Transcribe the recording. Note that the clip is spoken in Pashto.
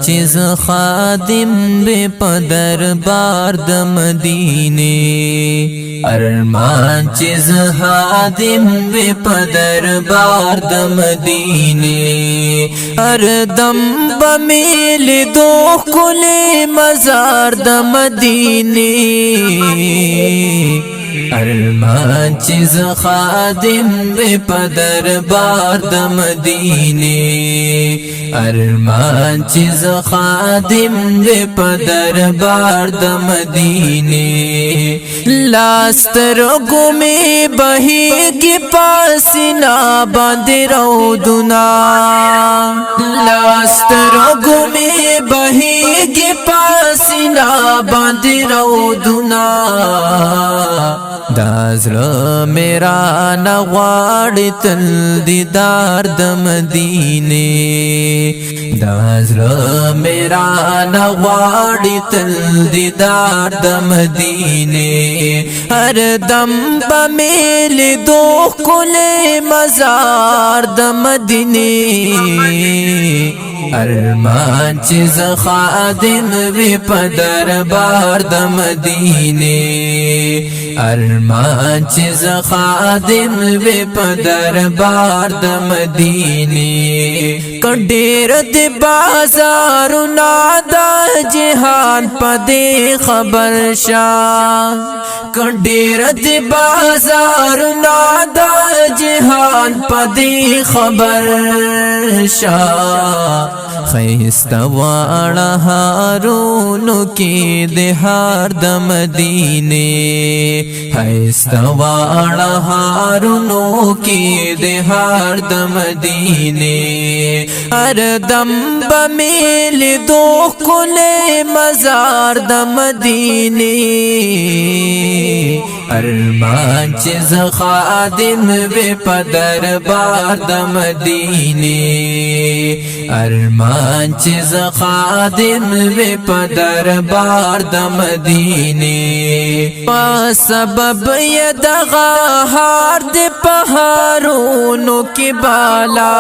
چیز خادم بے پدر بارد مدینے ارمان چیز خادم بے پدر بارد مدینے ہر دم بمیل دو کل مزار د مدینے ارمان چیز خادم بے پدر بارد مدینے ارمان چیز خادم بے پدر بارد مدینے لاستر گمی بہی کی پاسنا باندھ رودنا لاستر گمی بہی کی پاسنا باندھ رودنا دازر میرا نغواړي تل دیدار د مدینے دازر میرا نغواړي تل دیدار د مدینے ہر دم بمیل دو کل مزار د مدینے ارمان چیز خادم وی پدر بار د مدینے ارمان چیز خادم وی پدر بار د مدینے کډیر د بازارنا د جهان پدې خبر شاه کډیر د بازارنا د جهان پدې خبر شاه خیستا واړه هارونو کې د هار د مدینے خیستا واړه هارونو کې د هار د مدینے ہر دم بمیل دو کل مزار د مدینے ارمان چیز خادم بے پدر بار د مدینے ارمان چیز خادم بے پدر بار د مدینے پا سبب یدغا ہار د پہارونو کی بالا